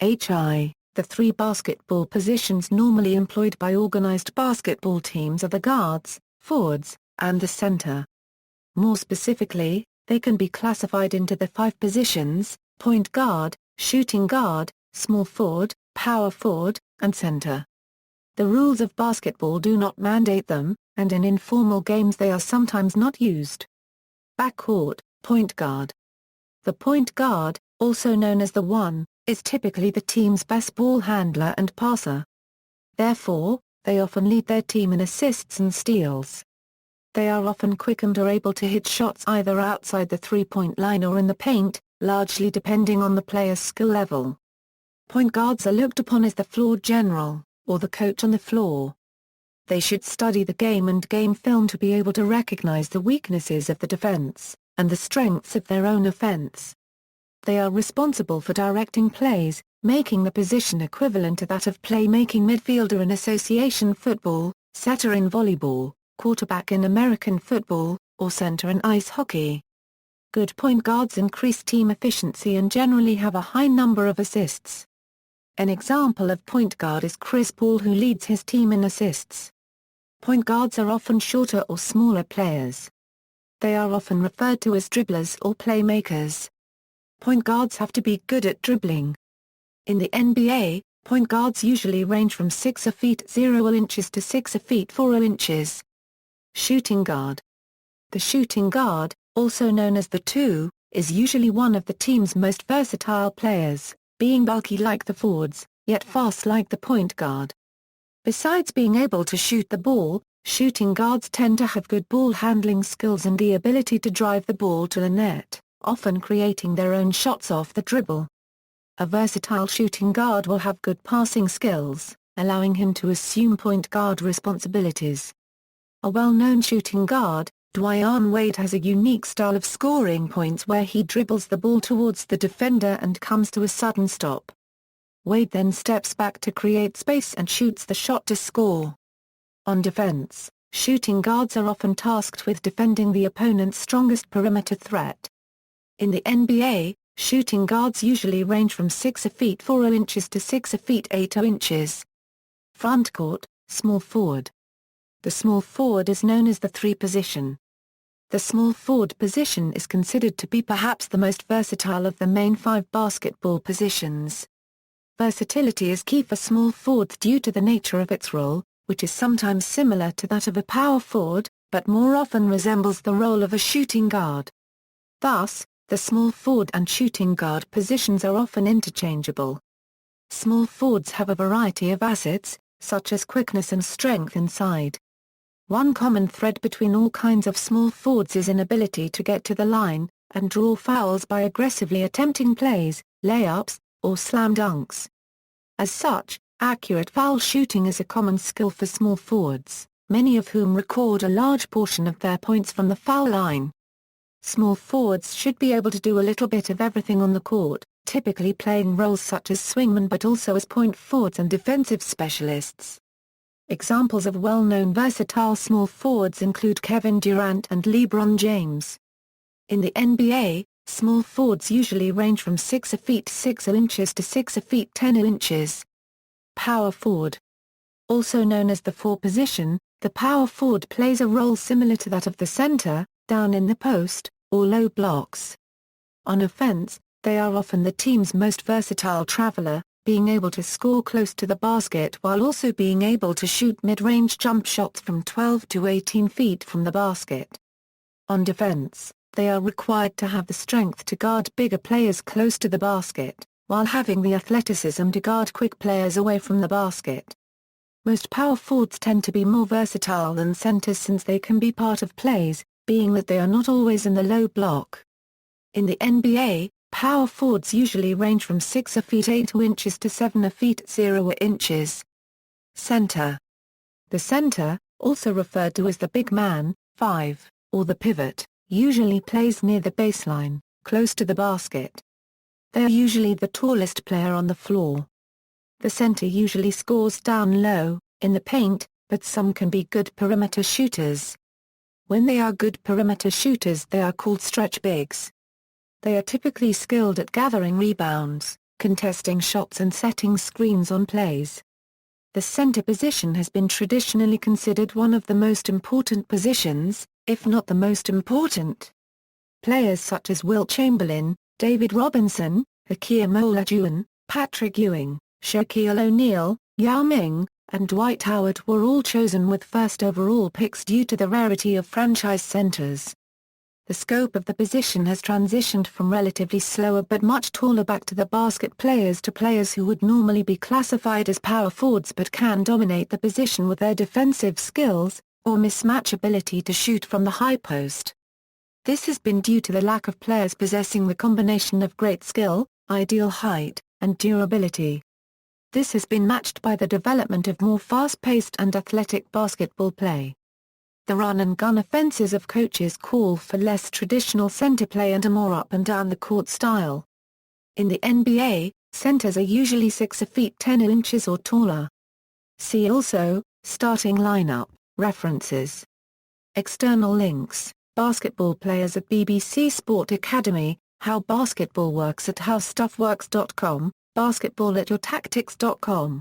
HI. The three basketball positions normally employed by organized basketball teams are the guards, forwards, and the center. More specifically, they can be classified into the five positions: point guard, shooting guard, small forward, power forward, and center. The rules of basketball do not mandate them, and in informal games they are sometimes not used. Backcourt, point guard. The point guard, also known as the one, is typically the team's best ball handler and passer. Therefore, they often lead their team in assists and steals. They are often quick and are able to hit shots either outside the three-point line or in the paint, largely depending on the player's skill level. Point guards are looked upon as the floor general, or the coach on the floor. They should study the game and game film to be able to recognize the weaknesses of the defense, and the strengths of their own offense. They are responsible for directing plays, making the position equivalent to that of playmaking midfielder in association football, setter in volleyball, quarterback in American football, or center in ice hockey. Good point guards increase team efficiency and generally have a high number of assists. An example of point guard is Chris Paul, who leads his team in assists. Point guards are often shorter or smaller players. They are often referred to as dribblers or playmakers. Point guards have to be good at dribbling. In the NBA, point guards usually range from 6 feet 0 inches to 6 feet 4 inches. Shooting guard. The shooting guard, also known as the two, is usually one of the team's most versatile players, being bulky like the forwards, yet fast like the point guard. Besides being able to shoot the ball, shooting guards tend to have good ball handling skills and the ability to drive the ball to the net, often creating their own shots off the dribble. A versatile shooting guard will have good passing skills, allowing him to assume point guard responsibilities. A well-known shooting guard, Dwyane Wade, has a unique style of scoring points where he dribbles the ball towards the defender and comes to a sudden stop. Wade then steps back to create space and shoots the shot to score. On defense, shooting guards are often tasked with defending the opponent's strongest perimeter threat. In the NBA, shooting guards usually range from 6 feet 4 inches to 6 feet 8 inches. Frontcourt, small forward. The small forward is known as the three position. The small forward position is considered to be perhaps the most versatile of the main 5 basketball positions. Versatility is key for small forwards due to the nature of its role, which is sometimes similar to that of a power forward, but more often resembles the role of a shooting guard. Thus, the small forward and shooting guard positions are often interchangeable. Small forwards have a variety of assets, such as quickness and strength inside. One common thread between all kinds of small forwards is an ability to get to the line and draw fouls by aggressively attempting plays, layups, or slam dunks. As such, accurate foul shooting is a common skill for small forwards, many of whom record a large portion of their points from the foul line. Small forwards should be able to do a little bit of everything on the court, typically playing roles such as swingmen but also as point forwards and defensive specialists. Examples of well-known versatile small forwards include Kevin Durant and LeBron James. In the NBA, small forwards usually range from 6 feet 6 inches to 6 feet 10 inches. Power forward. Also known as the 4 position, the power forward plays a role similar to that of the center, down in the post, or low blocks. On offense, they are often the team's most versatile traveler, being able to score close to the basket while also being able to shoot mid-range jump shots from 12 to 18 feet from the basket. On defense, they are required to have the strength to guard bigger players close to the basket, while having the athleticism to guard quick players away from the basket. Most power forwards tend to be more versatile than centers since they can be part of plays, being that they are not always in the low block. In the NBA, power forwards usually range from 6 feet 8 inches to 7 feet 0 inches. Center. The center, also referred to as the big man, 5, or the pivot, usually plays near the baseline, close to the basket. They are usually the tallest player on the floor. The center usually scores down low, in the paint, but some can be good perimeter shooters. When they are good perimeter shooters they are called stretch bigs. They are typically skilled at gathering rebounds, contesting shots and setting screens on plays. The center position has been traditionally considered one of the most important positions, if not the most important. Players such as Wilt Chamberlain, David Robinson, Hakeem Olajuwon, Patrick Ewing, Shaquille O'Neal, Yao Ming, and Dwight Howard were all chosen with first overall picks due to the rarity of franchise centers. The scope of the position has transitioned from relatively slower but much taller back-to-the basket players to players who would normally be classified as power forwards but can dominate the position with their defensive skills, or mismatch ability to shoot from the high post. This has been due to the lack of players possessing the combination of great skill, ideal height, and durability. This has been matched by the development of more fast-paced and athletic basketball play. The run-and-gun offenses of coaches call for less traditional center play and a more up-and-down-the-court style. In the NBA, centers are usually 6 feet 10 inches or taller. See also, starting lineup, references. External links, basketball players at BBC Sport Academy, How Basketball Works at HowStuffWorks.com, basketballatyourtactics.com.